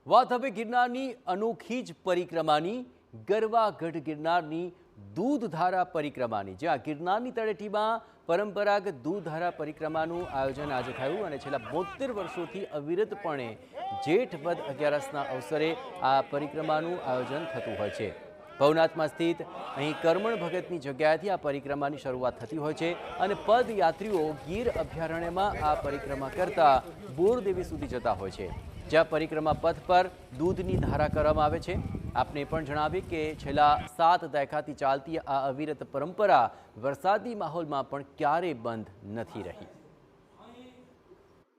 વાત હવે ગિરનારની અનોખી જ પરિક્રમાની ગરવા ગઢ ગિરનારની દૂધધારા પરિક્રમાની, જ્યાં ગિરનારની તળેટીમાં પરંપરાગત દૂધધારા પરિક્રમાનું આયોજન આજે થયું અને છેલ્લા 72 વર્ષોથી અવિરતપણે જેઠ વદ 11ના અવસરે આ પરિક્રમાનું આયોજન થતું હોય છે। ભવનાથમાં સ્થિત અહીં કરમણ ભગતની જગ્યાએથી આ પરિક્રમાની શરૂઆત થતી હોય છે અને પદયાત્રીઓ ગીર અભયારણ્યમાં આ પરિક્રમા કરતા બોરદેવી સુધી જતા હોય છે, જ્યાં પરિક્રમા પથ પર દૂધની ધારા કરવામાં આવે છે। આપને પણ જણાવીએ કે છેલ્લા 7 દાયકાથી ચાલતી આ અવિરત પરંપરા વરસાદી માહોલમાં પણ ક્યારે બંધ નથી રહી।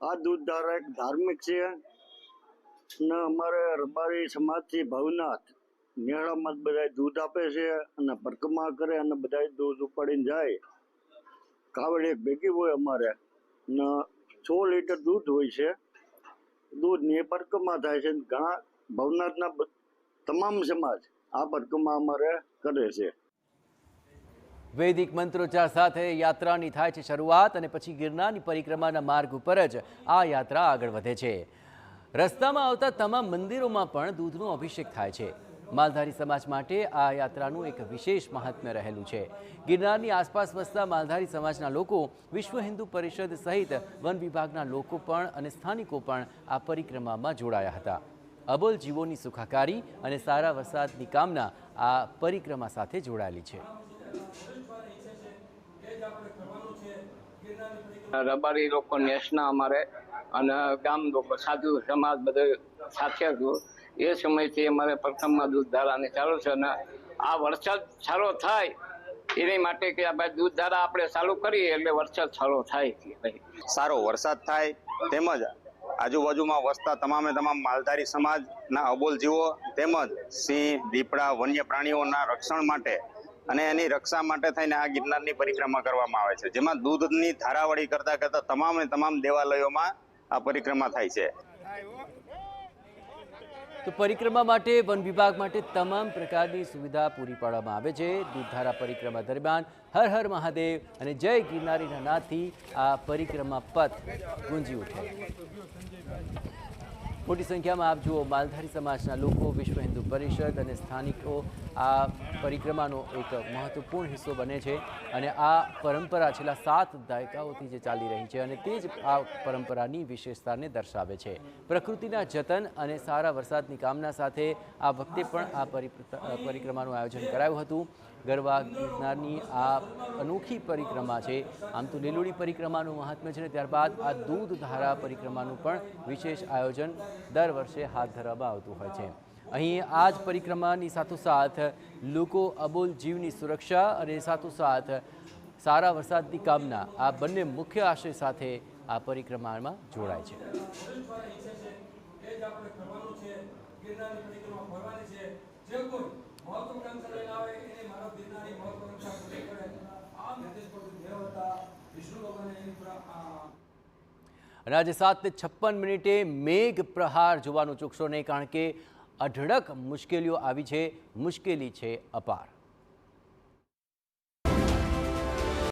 આ દૂધધારા એક ધાર્મિક છે અને અમારે રબારી સમાજથી ભવનાથ નેહાળામાં બધા દૂધ આપે છે અને પરિક્રમા કરે અને બધા દૂધ ઉપાડીને જાય। કાવડ એક ભેગી હોય અમારે ને 100 લીટર દૂધ હોય છે। દૂધની પરિક્રમા થાય છે। ઘણા ભવનાથના તમામ સમાજ આ પરિક્રમા અમારે કરે છે। વૈદિક મંત્રોચ્ચાર સાથે યાત્રાની થાય છે શરૂઆત અને પછી ગિરનારની પરિક્રમાના માર્ગ ઉપર જ આ યાત્રા આગળ વધે છે। રસ્તામાં આવતા તમામ મંદિરોમાં પણ દૂધનો અભિષેક થાય છે। માલધારી સમાજ માટે આ યાત્રાનું એક વિશેષ મહાત્મ્ય રહેલું છે। ગિરનારની આસપાસ વસતા માલધારી સમાજના લોકો, વિશ્વ હિન્દુ પરિષદ સહિત વન વિભાગના લોકો પણ અને સ્થાનિકો પણ આ પરિક્રમામાં જોડાયા હતા। અબોલ જીવોની સુખાકારી અને સારા વરસાદની કામના આ પરિક્રમા સાથે જોડાયેલી છે। રબારી લોકો નેશના અમારે અને ગામ લોકો સાધુ સમાજ બધે સાથે હતું। એ સમયથી અમારે પરિક્રમા દૂધધારાની ચાલુ છે અને આ વરસાદ સારો થાય એની માટે કે આ ભાઈ દૂધધારા આપણે ચાલુ કરીએ એટલે વરસાદ સારો થાય। સારો વરસાદ થાય તેમજ આજુબાજુમાં વસતા તમામે તમામ માલધારી સમાજના અબોલ જીવો તેમજ સિંહ, દીપડા, વન્ય પ્રાણીઓના રક્ષણ માટે અને એની રક્ષા માટે થઈને આ ગિરનારની પરિક્રમા કરવામાં આવે છે, જેમાં દૂધની ધારાવળી કરતા કરતા તમામે તમામ દેવાલયોમાં આ પરિક્રમા થાય છે। તો પરિક્રમા માટે વન વિભાગ માટે તમામ પ્રકારની સુવિધા પૂરી પાડવામાં આવે છે। દૂધધારા પરિક્રમા દરમિયાન હર હર મહાદેવ અને જય ગિરનારીના નાદથી આ પરિક્રમા પથ ગુંજી ઉઠે। મોટી સંખ્યામાં આપ જુઓ માલધારી સમાજના લોકો, વિશ્વ હિન્દુ પરિષદ અને સ્થાનિકો આ પરિક્રમાનો એક મહત્વપૂર્ણ હિસ્સો બને છે અને આ પરંપરા છેલ્લા 7 દાયકાઓથી જે ચાલી રહી છે અને તે જ આ પરંપરાની વિશેષતાને દર્શાવે છે। પ્રકૃતિના જતન અને સારા વરસાદની કામના સાથે આ વખતે પણ આ પરિક્રમાનું આયોજન કરાયું હતું। ગરવા ગિરનારની આ અનોખી પરિક્રમા છે। આમ તો લીલોડી પરિક્રમાનું મહાત્મ્ય છે ને ત્યારબાદ આ દૂધધારા પરિક્રમાનું પણ વિશેષ આયોજન દર વર્ષે હાથ ધરવામાં આવતું હોય છે। અહીં આ જ પરિક્રમાની સાથોસાથ લોકો અબોલ જીવની સુરક્ષા અને સાથોસાથ સારા વરસાદની કામના આ બંને મુખ્ય આશય સાથે આ પરિક્રમામાં જોડાય છે। અને આજે 7:56 મેઘ પ્રહાર જોવાનું ચૂકશો નહીં, કારણ કે અઢળક મુશ્કેલીઓ આવી છે। મુશ્કેલી છે અપાર।